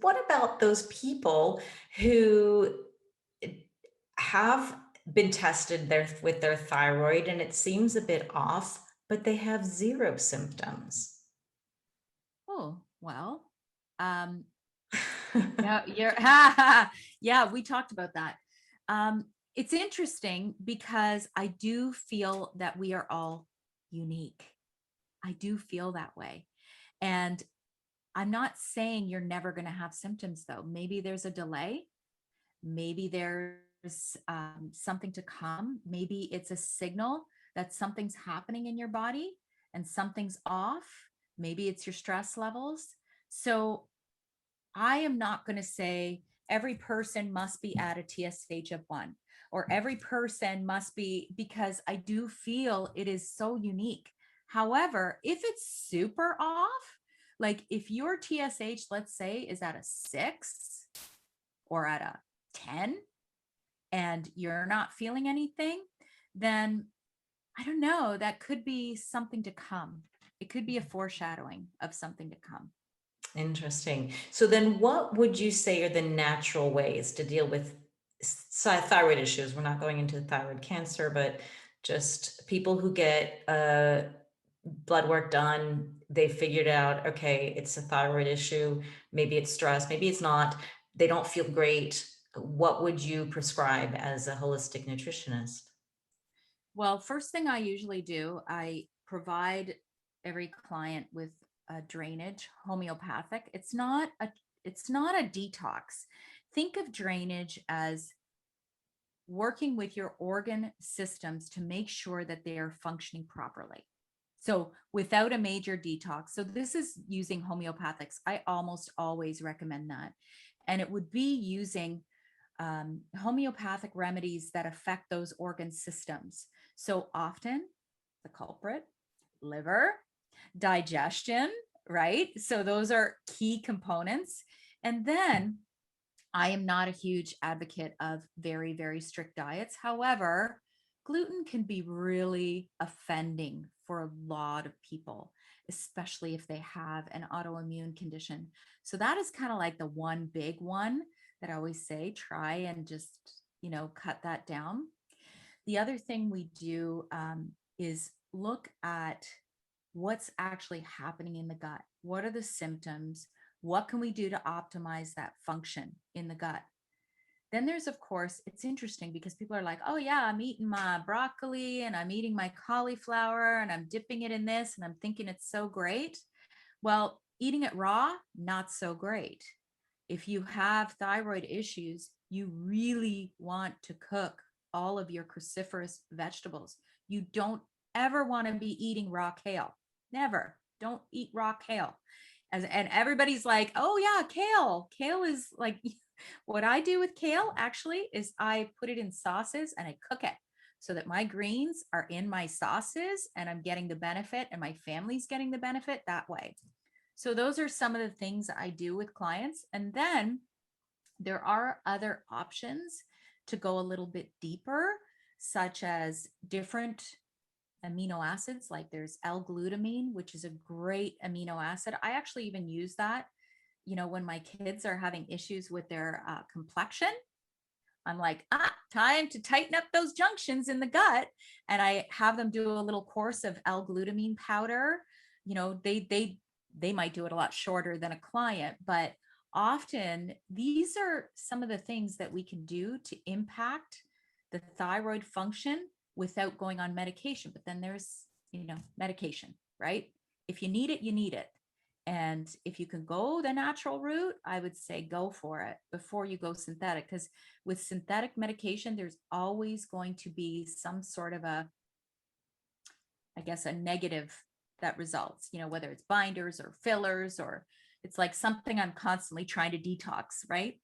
What about those people who have been tested with their thyroid and it seems a bit off, but they have zero symptoms? Oh, well, um, yeah, you're, yeah, we talked about that. It's interesting because I do feel that we are all unique. I do feel that way. And I'm not saying you're never going to have symptoms, though. Maybe there's a delay. Maybe there's something to come. Maybe it's a signal that something's happening in your body and something's off. Maybe it's your stress levels. So I am not going to say every person must be at a TSH of 1 or every person must be, because I do feel it is so unique. However, if it's super off, like if your TSH, let's say, is at a 6 or at a 10 and you're not feeling anything, then I don't know, that could be something to come. It could be a foreshadowing of something to come. Interesting. So then what would you say are the natural ways to deal with thyroid issues? We're not going into thyroid cancer, but just people who get blood work done, they figured out, okay, it's a thyroid issue, maybe it's stress, maybe it's not, they don't feel great. What would you prescribe as a holistic nutritionist? Well, first thing I usually do, I provide every client with a drainage, homeopathic. It's not a detox. Think of drainage as working with your organ systems to make sure that they are functioning properly. So without a major detox. So this is using homeopathics. I almost always recommend that. And it would be using homeopathic remedies that affect those organ systems. So often the culprit, liver, digestion, right? So those are key components. And then I am not a huge advocate of very, very strict diets. However, gluten can be really offending for a lot of people, especially if they have an autoimmune condition. So that is kind of like the one big one that I always say, try and just, cut that down. The other thing we do is look at what's actually happening in the gut. What are the symptoms? What can we do to optimize that function in the gut? Then there's, of course, it's interesting because people are like, oh, yeah, I'm eating my broccoli and I'm eating my cauliflower and I'm dipping it in this and I'm thinking it's so great. Well, eating it raw, not so great. If you have thyroid issues, you really want to cook all of your cruciferous vegetables. You don't ever want to be eating raw kale. Never. Don't eat raw kale. And everybody's like, oh yeah, kale. Kale is like what I do with kale actually is I put it in sauces and I cook it so that my greens are in my sauces and I'm getting the benefit and my family's getting the benefit that way. So those are some of the things I do with clients. And then there are other options to go a little bit deeper, such as different amino acids. Like there's L-glutamine, which is a great amino acid. I actually even use that, when my kids are having issues with their complexion. I'm like, time to tighten up those junctions in the gut. And I have them do a little course of L-glutamine powder. They might do it a lot shorter than a client, but often these are some of the things that we can do to impact the thyroid function without going on medication. But then there's, medication, right? If you need it, you need it. And if you can go the natural route, I would say go for it before you go synthetic. Because with synthetic medication, there's always going to be some sort of I guess, a negative that results, whether it's binders or fillers, or it's like something I'm constantly trying to detox, right?